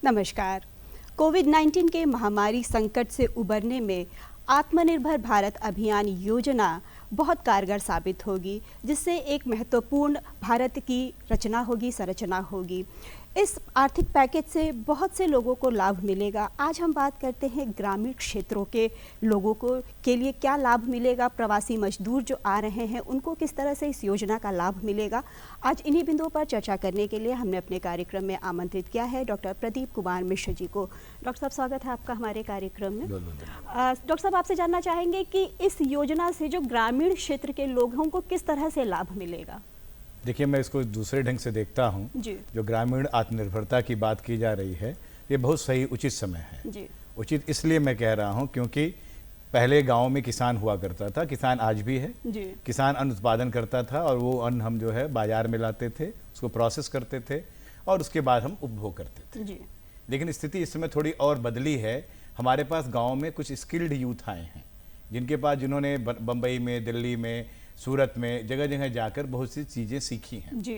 नमस्कार। कोविड-19 के महामारी संकट से उबरने में आत्मनिर्भर भारत अभियान योजना बहुत कारगर साबित होगी, जिससे एक महत्वपूर्ण भारत की रचना होगी, संरचना होगी। इस आर्थिक पैकेज से बहुत से लोगों को लाभ मिलेगा। आज हम बात करते हैं ग्रामीण क्षेत्रों के लोगों को के लिए क्या लाभ मिलेगा, प्रवासी मजदूर जो आ रहे हैं उनको किस तरह से इस योजना का लाभ मिलेगा। आज इन्हीं बिंदुओं पर चर्चा करने के लिए हमने अपने कार्यक्रम में आमंत्रित किया है डॉक्टर प्रदीप कुमार मिश्र जी को। डॉक्टर साहब, स्वागत है आपका हमारे कार्यक्रम में। डॉक्टर साहब, आपसे जानना चाहेंगे कि इस योजना से जो ग्रामीण क्षेत्र के लोगों को किस तरह से लाभ मिलेगा। देखिए, मैं इसको दूसरे ढंग से देखता हूँ। जो ग्रामीण आत्मनिर्भरता की बात की जा रही है, ये बहुत सही उचित समय है जी। उचित इसलिए मैं कह रहा हूँ क्योंकि पहले गांव में किसान हुआ करता था, किसान आज भी है जी। किसान अन्न उत्पादन करता था और वो अन्न हम जो है बाजार में लाते थे, उसको प्रोसेस करते थे और उसके बाद हम उपभोग करते थे जी। लेकिन स्थिति इस समय थोड़ी और बदली है। हमारे पास गाँव में कुछ स्किल्ड यूथ आए हैं, जिनके पास जिन्होंने बम्बई में, दिल्ली में, सूरत में जगह जगह जाकर बहुत सी चीज़ें सीखी हैं जी।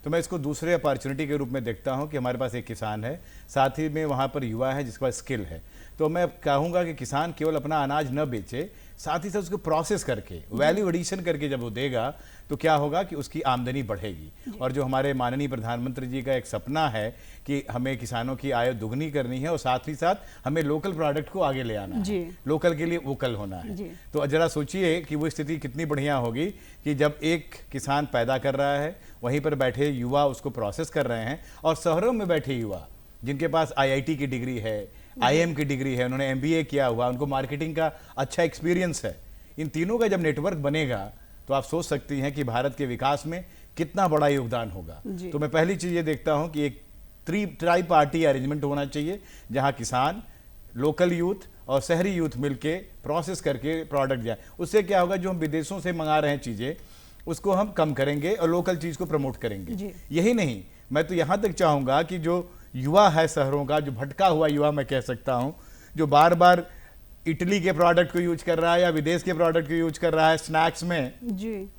तो मैं इसको दूसरे अपॉर्चुनिटी के रूप में देखता हूं कि हमारे पास एक किसान है, साथ ही में वहां पर युवा है जिसके पास स्किल है। तो मैं कहूँगा कि किसान केवल अपना अनाज न बेचे, साथ ही साथ उसको प्रोसेस करके वैल्यू एडिशन करके जब वो देगा तो क्या होगा कि उसकी आमदनी बढ़ेगी। और जो हमारे माननीय प्रधानमंत्री जी का एक सपना है कि हमें किसानों की आय दुगनी करनी है और साथ ही साथ हमें लोकल प्रोडक्ट को आगे ले आना है, लोकल के लिए वोकल होना है। तो जरा सोचिए कि वो स्थिति कितनी बढ़िया होगी कि जब एक किसान पैदा कर रहा है, वहीं पर बैठे युवा उसको प्रोसेस कर रहे हैं, और शहरों में बैठे युवा जिनके पास IIT की डिग्री है, IIM की डिग्री है, उन्होंने MBA किया हुआ, उनको मार्केटिंग का अच्छा एक्सपीरियंस है। इन तीनों का जब नेटवर्क बनेगा तो आप सोच सकती हैं कि भारत के विकास में कितना बड़ा योगदान होगा। तो मैं पहली चीज़ ये देखता हूं कि एक ट्राई पार्टी अरेंजमेंट होना चाहिए, जहां किसान, लोकल यूथ और शहरी यूथ मिलके प्रोसेस करके प्रोडक्ट जाए। उससे क्या होगा, जो हम विदेशों से मंगा रहे हैं चीज़ें उसको हम कम करेंगे और लोकल चीज़ को प्रमोट करेंगे। यही नहीं, मैं तो यहाँ तक चाहूँगा कि जो युवा है शहरों का, जो भटका हुआ युवा मैं कह सकता हूँ, जो बार बार इटली के प्रोडक्ट को यूज कर रहा है या विदेश के प्रोडक्ट को यूज कर रहा है स्नैक्स में जी।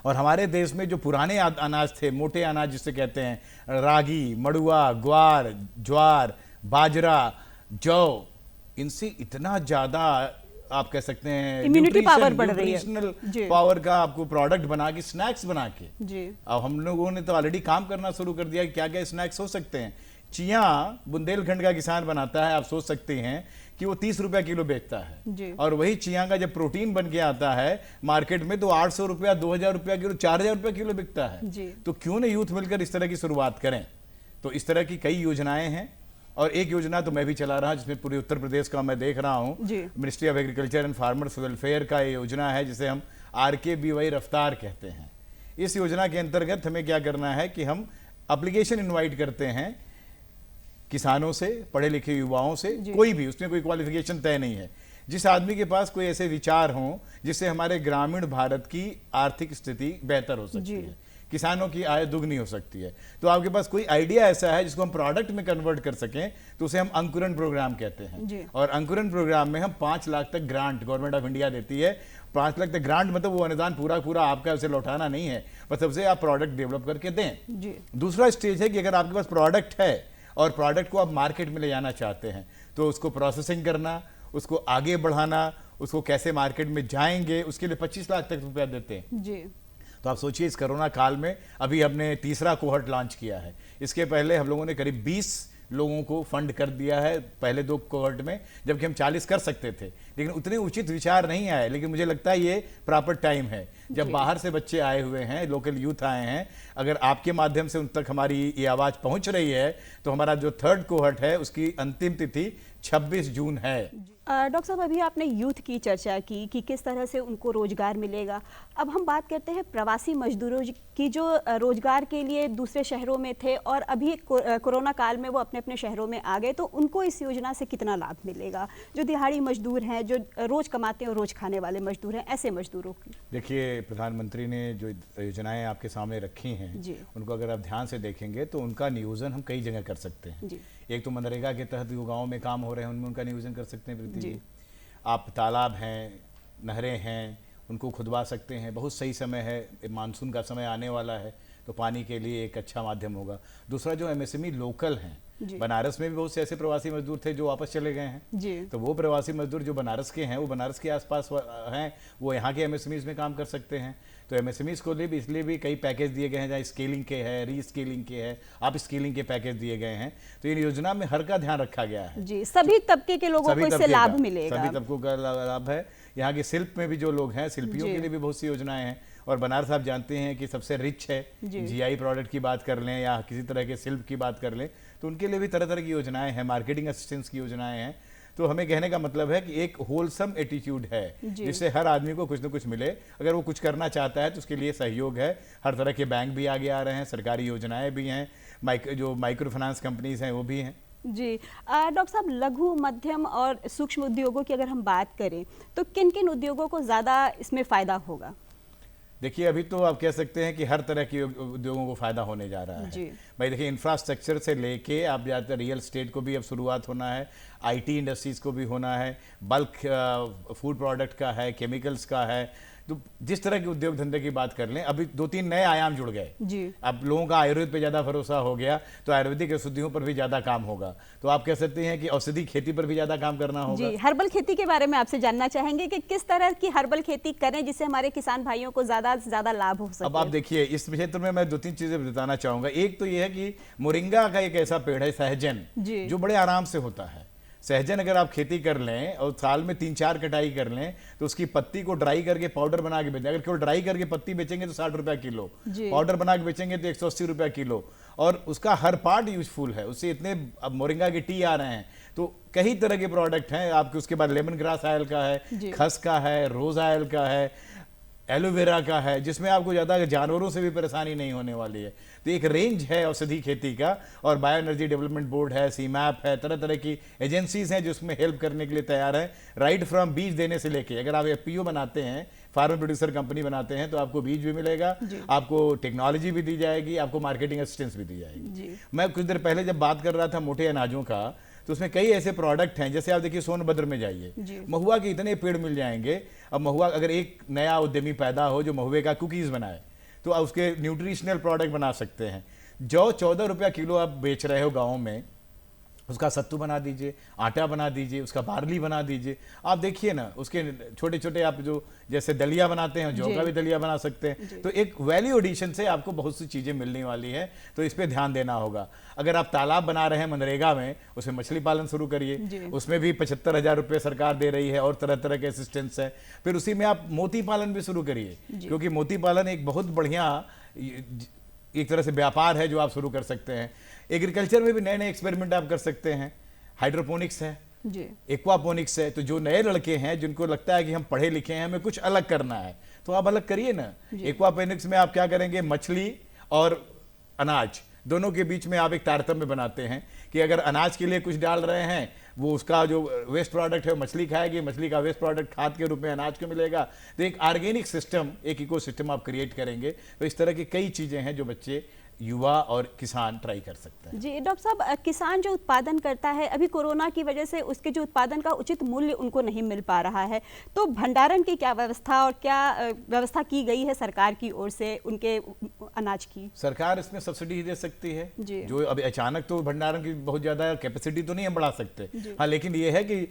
और हमारे देश में जो पुराने अनाज थे, मोटे अनाज जिसे कहते हैं, रागी, मड़ुआ, ग्वार, ज्वार, बाजरा, जौ, इनसे इतना ज़्यादा आप कह सकते हैं इम्यूनिटी पावर बढ़ रही है, न्यूट्रिशनल पावर का आपको प्रोडक्ट बना के, स्नैक्स बना के जी। अब हम लोगों ने तो ऑलरेडी काम करना शुरू कर दिया कि क्या क्या स्नैक्स हो सकते हैं। चिया बुंदेलखंड का किसान बनाता है, आप सोच सकते हैं कि वो 30 रुपया किलो बेचता है, और वही चिया का जब प्रोटीन बन के आता है मार्केट में तो 800 रुपया, 2000 रुपया किलो, 4000 रुपया किलो बिकता है। तो क्यों ना यूथ मिलकर इस तरह की शुरुआत करें। तो इस तरह की कई योजनाएं हैं, और एक योजना तो मैं भी चला रहा, जिसमें पूरे उत्तर प्रदेश का मैं देख रहा हूँ, ministry of agriculture and farmers welfare का ये योजना है, जिसे हम RKBY रफ्तार कहते हैं। इस योजना के अंतर्गत हमें क्या करना है कि हम एप्लीकेशन इनवाइट करते हैं किसानों से, पढ़े लिखे युवाओं से, कोई भी, उसमें कोई क्वालिफिकेशन तय नहीं है, जिस आदमी के पास कोई ऐसे विचार हों जिससे हमारे ग्रामीण भारत की आर्थिक स्थिति बेहतर हो सकती है, किसानों की आय दुगनी हो सकती है। तो आपके पास कोई आइडिया ऐसा है जिसको हम प्रोडक्ट में कन्वर्ट कर सकें, तो उसे हम अंकुरन प्रोग्राम कहते हैं। और अंकुरन प्रोग्राम में हम 5 लाख तक ग्रांट गवर्नमेंट ऑफ इंडिया देती है। 5 लाख तक ग्रांट मतलब वो अनुदान पूरा आपका उसे लौटाना नहीं है, बस सबसे आप प्रोडक्ट डेवलप करके दें। दूसरा स्टेज है कि अगर आपके पास प्रोडक्ट है और प्रोडक्ट को आप मार्केट में ले जाना चाहते हैं, तो उसको प्रोसेसिंग करना, उसको आगे बढ़ाना, उसको कैसे मार्केट में जाएंगे, उसके लिए 25 लाख तक रुपया देते हैं जी। तो आप सोचिए, इस कोरोना काल में अभी हमने तीसरा कोहर्ट लॉन्च किया है। इसके पहले हम लोगों ने करीब 20 लोगों को फंड कर दिया है पहले 2 कोहर्ट में, जबकि हम 40 कर सकते थे, लेकिन उतने उचित विचार नहीं आए। लेकिन मुझे लगता है ये प्रॉपर टाइम है, जब बाहर से बच्चे आए हुए हैं, लोकल यूथ आए हैं, अगर आपके माध्यम से उन तक हमारी ये आवाज़ पहुंच रही है, तो हमारा जो 3rd कोहर्ट है उसकी अंतिम तिथि 26 जून है। डॉक्टर साहब, अभी आपने यूथ की चर्चा की कि किस तरह से उनको रोजगार मिलेगा। अब हम बात करते हैं प्रवासी मजदूरों की, जो रोजगार के लिए दूसरे शहरों में थे और अभी कोरोना काल में वो अपने अपने शहरों में आ गए, तो उनको इस योजना से कितना लाभ मिलेगा? जो दिहाड़ी मजदूर हैं, जो रोज कमाते हैं और रोज खाने वाले मजदूर हैं, ऐसे मजदूरों की। देखिए, प्रधानमंत्री ने जो योजनाएं आपके सामने रखी हैं, उनको अगर आप ध्यान से देखेंगे तो उनका नियोजन हम कई जगह कर सकते हैं। एक तो मनरेगा के तहत जो गाँव में काम हो रहे हैं उनमें उनका नियोजन कर सकते हैं। प्रीति जी, आप तालाब हैं, नहरें हैं, उनको खुदवा सकते हैं। बहुत सही समय है, मानसून का समय आने वाला है, तो पानी के लिए एक अच्छा माध्यम होगा। दूसरा जो एमएसएमई लोकल हैं, बनारस में भी बहुत से ऐसे प्रवासी मजदूर थे जो वापस चले गए हैं, तो वो प्रवासी मजदूर जो बनारस के हैं, वो बनारस के आसपास हैं, वो यहाँ के एमएसएमईज में काम कर सकते हैं। तो एमएसएमईज को लिए भी इसलिए भी कई पैकेज दिए गए हैं, जहाँ स्केलिंग के है, री स्केलिंग के है, आप स्केलिंग के पैकेज दिए गए हैं। तो इन योजना में हर का ध्यान रखा गया है जी, सभी तबके के लोगों को इससे लाभ मिलेगा, सभी तबकों का लाभ है। यहाँ के शिल्प में भी जो लोग हैं, शिल्पियों के लिए भी बहुत सी योजनाएं हैं। और बनारस आप जानते हैं कि सबसे रिच है, जीआई प्रोडक्ट की बात कर लें या किसी तरह के शिल्प की बात कर लें, तो उनके लिए भी तरह तरह की योजनाएं हैं, मार्केटिंग असिस्टेंस की योजनाएं हैं। तो हमें कहने का मतलब है कि एक होलसम एटीट्यूड है जिससे हर आदमी को कुछ न कुछ मिले। अगर वो कुछ करना चाहता है तो उसके लिए सहयोग है। हर तरह के बैंक भी आगे आ रहे हैं, सरकारी योजनाएं भी हैं, जो माइक्रो फाइनेंस कंपनीज हैं वो भी हैं। जी डॉक्टर साहब, लघु मध्यम और सूक्ष्म उद्योगों की अगर हम बात करें तो किन किन उद्योगों को ज़्यादा इसमें फ़ायदा होगा? देखिए, अभी तो आप कह सकते हैं कि हर तरह के उद्योगों को फायदा होने जा रहा है भाई। देखिए, इंफ्रास्ट्रक्चर से लेके आप जाते रियल एस्टेट को भी अब शुरुआत होना है, आईटी इंडस्ट्रीज को भी होना है, बल्क फूड प्रोडक्ट का है, केमिकल्स का है। तो जिस तरह के उद्योग धंधे की बात कर लें, अभी 2-3 नए आयाम जुड़ गए। अब लोगों का आयुर्वेद पे ज्यादा भरोसा हो गया, तो आयुर्वेदिक औषधियों पर भी ज्यादा काम होगा। तो आप कह सकते हैं कि औषधि खेती पर भी ज्यादा काम करना होगा। जी, हर्बल खेती के बारे में आपसे जानना चाहेंगे कि किस तरह की हर्बल खेती करें जिससे हमारे किसान भाइयों को ज्यादा से ज्यादा लाभ हो सके। अब आप देखिए, इस क्षेत्र में मैं 2-3 चीजें बताना चाहूंगा। एक तो यह है कि मोरिंगा का एक ऐसा पेड़ है, सहजन, जो बड़े आराम से होता है। सहजन अगर आप खेती कर लें और साल में 3-4 कटाई कर लें तो उसकी पत्ती को ड्राई करके पाउडर बना के बेचें। अगर केवल ड्राई करके पत्ती बेचेंगे तो 60 रुपया किलो, पाउडर बना के बेचेंगे तो 180 रुपया किलो। और उसका हर पार्ट यूजफुल है, उससे इतने अब मोरिंगा के टी आ रहे हैं, तो कई तरह के प्रोडक्ट हैं आपके। उसके बाद लेमन ग्रास ऑयल का है, खस का है, रोज ऑयल का है, एलोवेरा का है, जिसमें आपको ज़्यादा जानवरों से भी परेशानी नहीं होने वाली है। तो एक रेंज है औषधि खेती का। और बायो एनर्जी डेवलपमेंट बोर्ड है, सीमैप है, तरह तरह की एजेंसीज हैं जो उसमें हेल्प करने के लिए तैयार है। राइट फ्रॉम बीज देने से लेके, अगर आप एफपीओ बनाते हैं, फार्म प्रोड्यूसर कंपनी बनाते हैं, तो आपको बीज भी मिलेगा, आपको टेक्नोलॉजी भी दी जाएगी, आपको मार्केटिंग असिस्टेंस भी दी जाएगी। मैं कुछ देर पहले जब बात कर रहा था मोटे अनाजों का, तो उसमें कई ऐसे प्रोडक्ट हैं, जैसे आप देखिए सोनभद्र में जाइए, महुआ के इतने पेड़ मिल जाएंगे। अब महुआ, अगर एक नया उद्यमी पैदा हो जो महुए का कुकीज़ बनाए, तो आप उसके न्यूट्रिशनल प्रोडक्ट बना सकते हैं। जो 14 रुपया किलो आप बेच रहे हो गाँव में, उसका सत्तू बना दीजिए, आटा बना दीजिए, उसका बार्ली बना दीजिए। आप देखिए ना, उसके छोटे छोटे आप जो जैसे दलिया बनाते हैं, जौ का भी दलिया बना सकते हैं। तो एक वैल्यू एडिशन से आपको बहुत सी चीज़ें मिलने वाली है, तो इस पर ध्यान देना होगा। अगर आप तालाब बना रहे हैं मनरेगा में, उसमें मछली पालन शुरू करिए, उसमें भी 75,000 रुपये सरकार दे रही है और तरह तरह के असिस्टेंस है। फिर उसी में आप मोती पालन भी शुरू करिए, क्योंकि मोती पालन एक बहुत बढ़िया एक तरह से व्यापार है जो आप शुरू कर सकते हैं। एग्रीकल्चर में भी नए नए एक्सपेरिमेंट आप कर सकते हैं। हाइड्रोपोनिक्स है, एक्वापोनिक्स है। तो जो नए लड़के हैं जिनको लगता है कि हम पढ़े लिखे हैं, हमें कुछ अलग करना है, तो आप अलग करिए ना। एक्वापोनिक्स में आप क्या करेंगे, मछली और अनाज दोनों के बीच में आप एक तारतम्य बनाते हैं कि अगर अनाज के लिए कुछ डाल रहे हैं, वो उसका जो वेस्ट प्रोडक्ट है मछली खाएगी, मछली का वेस्ट प्रोडक्ट खाद के रूप में अनाज को मिलेगा। तो एक ऑर्गेनिक सिस्टम, एक इकोसिस्टम आप क्रिएट करेंगे। तो इस तरह की कई चीज़ें हैं जो बच्चे, युवा और किसान ट्राई कर सकते हैं। जी डॉक्टर साहब, किसान जो उत्पादन करता है, अभी कोरोना की वजह से उसके जो उत्पादन का उचित मूल्य उनको नहीं मिल पा रहा है, तो भंडारण की क्या व्यवस्था और क्या व्यवस्था की गई है सरकार की ओर से उनके अनाज की? सरकार इसमें सब्सिडी दे सकती है। जो अभी अचानक तो भंडारण की बहुत ज़्यादा कैपेसिटी तो नहीं हम बढ़ा सकते, हाँ, लेकिन ये है कि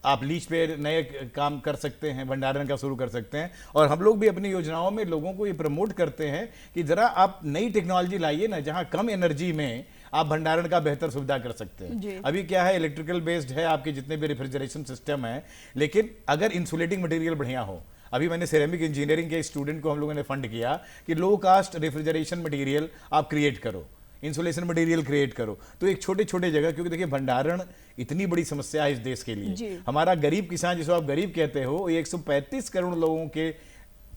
आप लीज पे नए काम कर सकते हैं, भंडारण का शुरू कर सकते हैं। और हम लोग भी अपनी योजनाओं में लोगों को ये प्रमोट करते हैं कि जरा आप नई टेक्नोलॉजी लाइए ना, जहां कम एनर्जी में आप भंडारण का बेहतर सुविधा कर सकते हैं। अभी क्या है, इलेक्ट्रिकल बेस्ड है आपके जितने भी रेफ्रिजरेशन सिस्टम है, लेकिन अगर इंसुलेटिंग मटेरियल बढ़िया हो। अभी मैंने सिरेमिक इंजीनियरिंग के स्टूडेंट को हम लोगों ने फंड किया कि लो कास्ट रेफ्रिजरेशन मटेरियल आप क्रिएट करो, इंसुलेशन मटेरियल क्रिएट करो। तो एक छोटे छोटे जगह, क्योंकि देखिए भंडारण इतनी बड़ी समस्या है इस देश के लिए। हमारा गरीब किसान, जिसको आप गरीब कहते हो, ये 135 करोड़ लोगों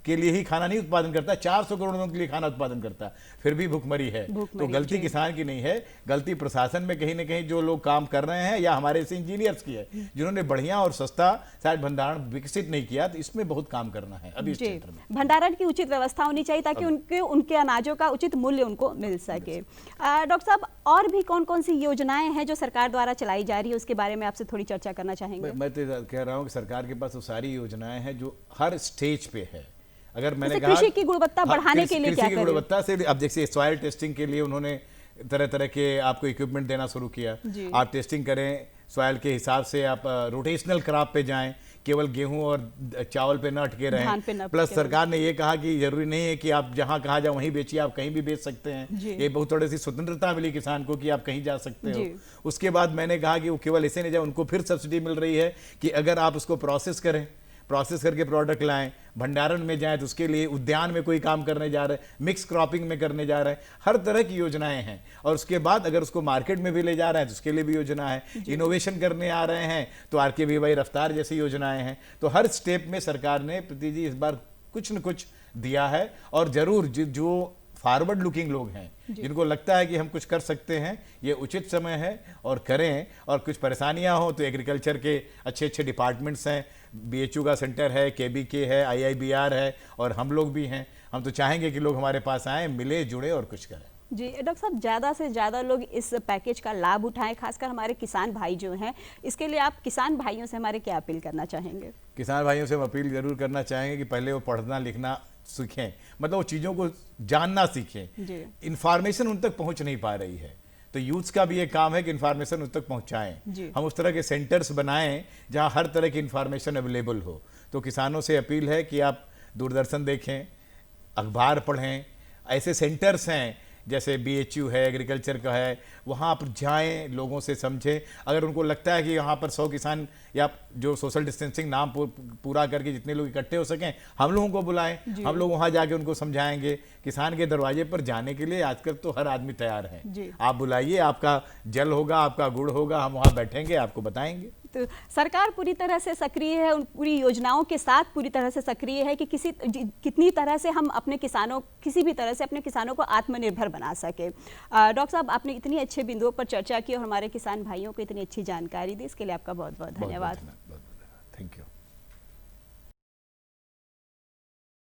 के लिए ही खाना नहीं उत्पादन करता, 400 करोड़ लोगों के लिए खाना उत्पादन करता, फिर भी भुखमरी है। तो गलती किसान की नहीं है, गलती प्रशासन में कहीं ना कहीं जो लोग काम कर रहे हैं या हमारे ऐसे इंजीनियर्स की है जिन्होंने बढ़िया और सस्ता शायद भंडारण विकसित नहीं किया। तो इसमें बहुत काम करना है अभी इस क्षेत्र में। भंडारण की उचित व्यवस्था होनी चाहिए ताकि उनके अनाजों का उचित मूल्य उनको मिल सके। डॉक्टर साहब, और भी कौन कौन सी योजनाएं हैं जो सरकार द्वारा चलाई जा रही है, उसके बारे में आपसे थोड़ी चर्चा करना चाहेंगे? मैं तो कह रहा हूँ कि सरकार के पास वो सारी योजनाएं हैं जो हर स्टेज पे है। अगर मैंने कहा कृषि की गुणवत्ता बढ़ाने के लिए क्या करें? गुणवत्ता से अब जैसे सॉइल टेस्टिंग के लिए उन्होंने तरह तरह के आपको इक्विपमेंट देना शुरू किया। आप टेस्टिंग करें सॉइल के हिसाब से, आप रोटेशनल क्रॉप पे जाएं, केवल गेहूं और चावल पे न अटके रहें। प्लस सरकार ने ये कहा कि जरूरी नहीं है कि आप जहां कहा जाए वहीं बेचिए, आप कहीं भी बेच सकते हैं। ये बहुत थोड़ी सी स्वतंत्रता मिली किसान को कि आप कहीं जा सकते हो। उसके बाद मैंने कहा कि वो केवल ऐसे नहीं जाए, उनको फिर सब्सिडी मिल रही है कि अगर आप उसको प्रोसेस करें, प्रोसेस करके प्रोडक्ट लाएं, भंडारण में जाएं, तो उसके लिए उद्यान में कोई काम करने जा रहे हैं, मिक्स क्रॉपिंग में करने जा रहे हैं, हर तरह की योजनाएं हैं। और उसके बाद अगर उसको मार्केट में भी ले जा रहे हैं तो उसके लिए भी योजना है। इनोवेशन करने आ रहे हैं तो RKVY रफ्तार जैसी योजनाएं हैं। तो हर स्टेप में सरकार ने प्रीति जी इस बार कुछ न कुछ दिया है। और जरूर जो फॉरवर्ड लुकिंग लोग हैं, जिनको लगता है कि हम कुछ कर सकते हैं, ये उचित समय है और करें। और कुछ परेशानियां हो तो एग्रीकल्चर के अच्छे अच्छे डिपार्टमेंट्स हैं, BHU का सेंटर है, KBK है, IIBR है और हम लोग भी हैं। हम तो चाहेंगे कि लोग हमारे पास आएँ, मिले, जुड़े और कुछ करें। जी डॉक्टर साहब, ज़्यादा से ज़्यादा लोग इस पैकेज का लाभ उठाएं, खासकर हमारे किसान भाई जो हैं। इसके लिए आप किसान भाइयों से हमारे क्या अपील करना चाहेंगे? किसान भाइयों से हम अपील जरूर करना चाहेंगे कि पहले वो पढ़ना लिखना सीखें, मतलब वो चीज़ों को जानना सीखें। इन्फॉर्मेशन उन तक पहुंच नहीं पा रही है, तो यूथ्स का भी एक काम है कि इन्फॉर्मेशन उन तक पहुंचाएं। हम उस तरह के सेंटर्स बनाएं जहां हर तरह की इन्फॉर्मेशन अवेलेबल हो। तो किसानों से अपील है कि आप दूरदर्शन देखें, अखबार पढ़ें, ऐसे सेंटर्स हैं जैसे BHU है, एग्रीकल्चर का है, वहाँ पर जाएं, लोगों से समझें। अगर उनको लगता है कि यहाँ पर 100 किसान या जो सोशल डिस्टेंसिंग नाम पूरा करके जितने लोग इकट्ठे हो सकें, हम लोगों को बुलाएं, हम लोग वहाँ जाके उनको समझाएंगे। किसान के दरवाजे पर जाने के लिए आजकल तो हर आदमी तैयार है। आप बुलाइए, आपका जल होगा, आपका गुड़ होगा, हम वहाँ बैठेंगे, आपको बताएंगे। तो सरकार पूरी तरह से सक्रिय है, उन पूरी योजनाओं के साथ पूरी तरह से सक्रिय है कि कितनी तरह से हम अपने किसानों, किसी भी तरह से अपने किसानों को आत्मनिर्भर बना सके। डॉक्टर साहब, आपने इतनी अच्छे बिंदुओं पर चर्चा की और हमारे किसान भाइयों को इतनी अच्छी जानकारी दी, इसके लिए आपका बहुत बहुत धन्यवाद। Thank you.